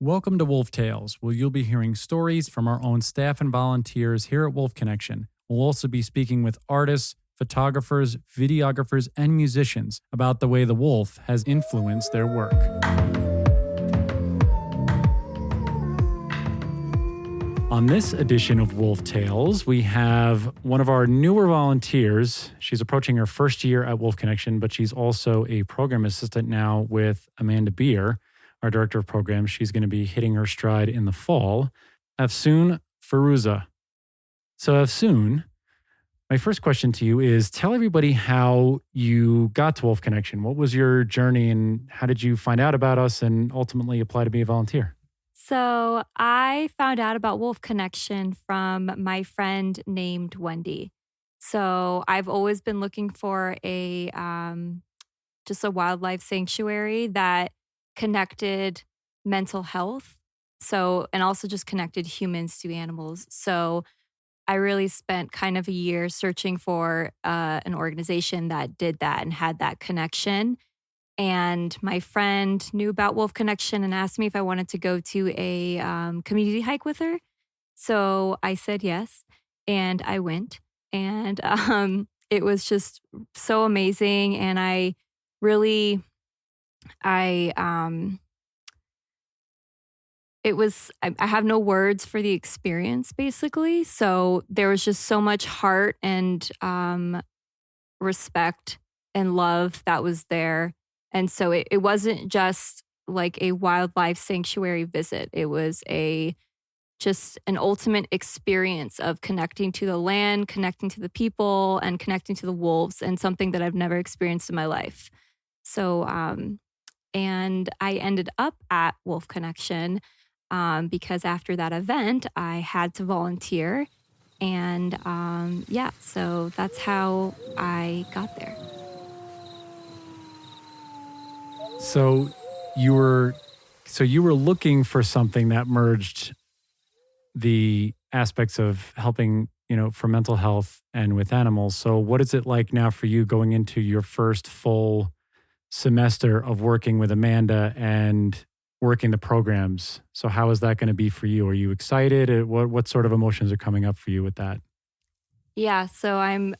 Welcome to Wolf Tales, where you'll be hearing stories from our own staff and volunteers here at Wolf Connection. We'll also be speaking with artists, photographers, videographers, and musicians about the way the wolf has influenced their work. On this edition of Wolf Tales, we have one of our newer volunteers. She's approaching her first year at Wolf Connection, but she's also a program assistant now with Amanda Beer, our director of programs. She's going to be hitting her stride in the fall. Afsoon Firoozeh. So Afsoon, my first question to you is, tell everybody how you got to Wolf Connection. What was your journey and how did you find out about us and ultimately apply to be a volunteer? So I found out about Wolf Connection from my friend named Wendy. So I've always been looking for just a wildlife sanctuary that connected mental health. And also just connected humans to animals. So I really spent kind of a year searching for an organization that did that and had that connection. And my friend knew about Wolf Connection and asked me if I wanted to go to a community hike with her. So I said yes, and I went. And it was just so amazing. And I have no words for the experience, basically. So there was just so much heart and respect and love that was there. And so it wasn't just like a wildlife sanctuary visit. It was just an ultimate experience of connecting to the land, connecting to the people, and connecting to the wolves, and something that I've never experienced in my life. So, and I ended up at Wolf Connection because after that event, I had to volunteer. And so that's how I got there. So you were looking for something that merged the aspects of helping, for mental health and with animals. So what is it like now for you going into your first full semester of working with Amanda and working the programs? So how is that going to be for you? Are you excited? What sort of emotions are coming up for you with that? Yeah, so I'm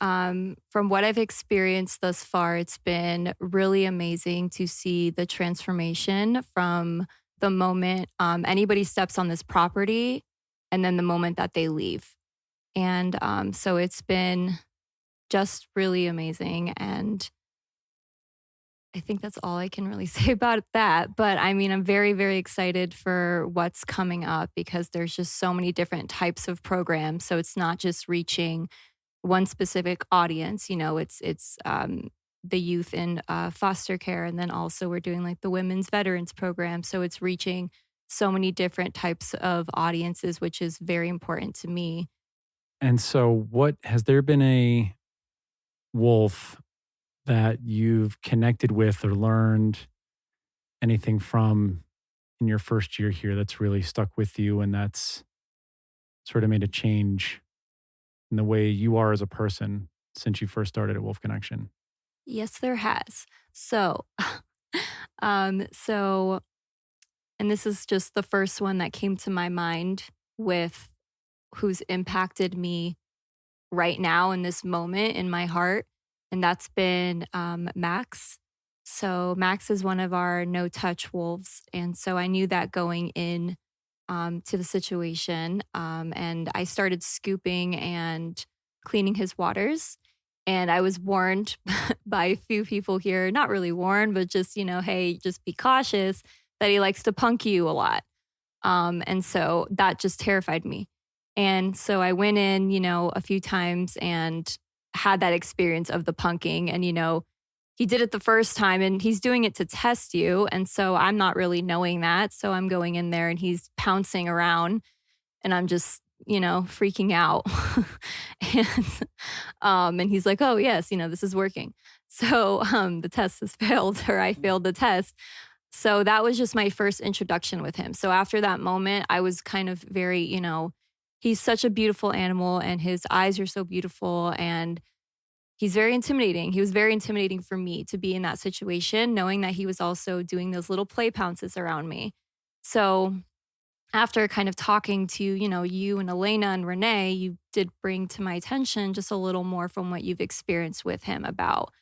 from what I've experienced thus far, it's been really amazing to see the transformation from the moment anybody steps on this property and then the moment that they leave. And so it's been just really amazing. And I think that's all I can really say about that. But I mean, I'm very, very excited for what's coming up because there's just so many different types of programs. So it's not just reaching one specific audience. It's the youth in foster care. And then also we're doing like the women's veterans program. So it's reaching so many different types of audiences, which is very important to me. And so has there been a wolf that you've connected with or learned anything from in your first year here that's really stuck with you and that's sort of made a change in the way you are as a person since you first started at Wolf Connection? Yes, there has. So, and this is just the first one that came to my mind with who's impacted me right now in this moment in my heart. And that's been Max. So Max is one of our no-touch wolves. And so I knew that going in to the situation. And I started scooping and cleaning his waters. And I was warned by a few people here, not really warned, but just, hey, just be cautious that he likes to punk you a lot. And so that just terrified me. And so I went in, a few times and had that experience of the punking. And, he did it the first time and he's doing it to test you. And so I'm not really knowing that. So I'm going in there and he's pouncing around and I'm just, freaking out. And he's like, oh, yes, this is working. So the test has failed, or I failed the test. So that was just my first introduction with him. So after that moment, I was kind of very, he's such a beautiful animal and his eyes are so beautiful and he's very intimidating. He was very intimidating for me to be in that situation, knowing that he was also doing those little play pounces around me. So after kind of talking to, you and Elena and Renee, you did bring to my attention just a little more from what you've experienced with him about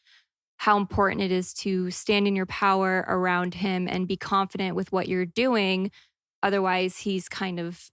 how important it is to stand in your power around him and be confident with what you're doing. Otherwise, he's kind of,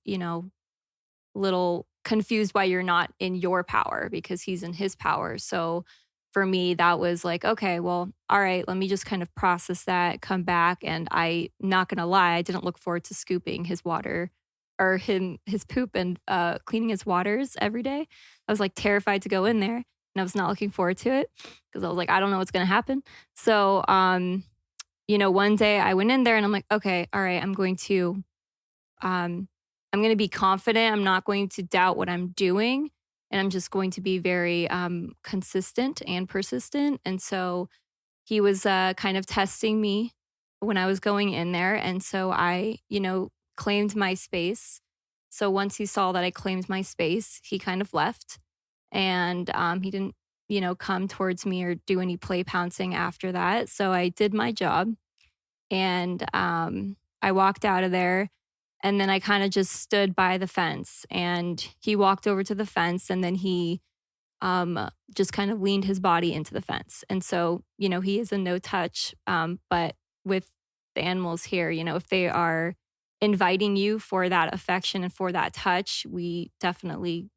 little confused why you're not in your power because he's in his power. So for me, that was like, okay, well, all right, let me just kind of process that, come back. And I, not going to lie, I didn't look forward to scooping his water or his poop and cleaning his waters every day. I was like terrified to go in there and I was not looking forward to it because I was like, I don't know what's going to happen. So, one day I went in there and I'm like, okay, all right, I'm going to be confident. I'm not going to doubt what I'm doing. And I'm just going to be very consistent and persistent. And so he was kind of testing me when I was going in there. And so I, claimed my space. So once he saw that I claimed my space, he kind of left. And he didn't, come towards me or do any play pouncing after that. So I did my job. And I walked out of there. And then I kind of just stood by the fence and he walked over to the fence and then he just kind of leaned his body into the fence. And so, he is a no touch. But with the animals here, if they are inviting you for that affection and for that touch, we definitely,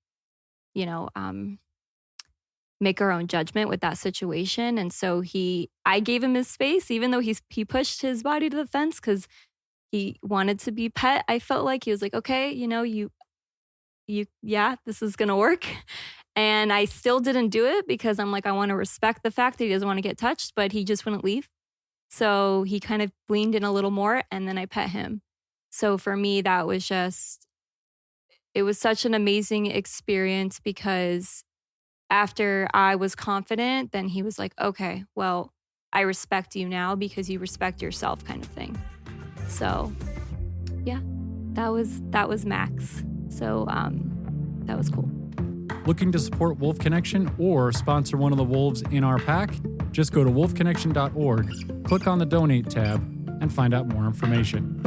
make our own judgment with that situation. And so I gave him his space, even though he pushed his body to the fence because he wanted to be pet. I felt like he was like, okay, this is going to work. And I still didn't do it because I'm like, I want to respect the fact that he doesn't want to get touched, but he just wouldn't leave. So he kind of leaned in a little more and then I pet him. So for me, that was it was such an amazing experience because after I was confident, then he was like, okay, well, I respect you now because you respect yourself kind of thing. So, yeah, that was Max. So, that was cool. Looking to support Wolf Connection or sponsor one of the wolves in our pack? Just go to wolfconnection.org, click on the donate tab, and find out more information.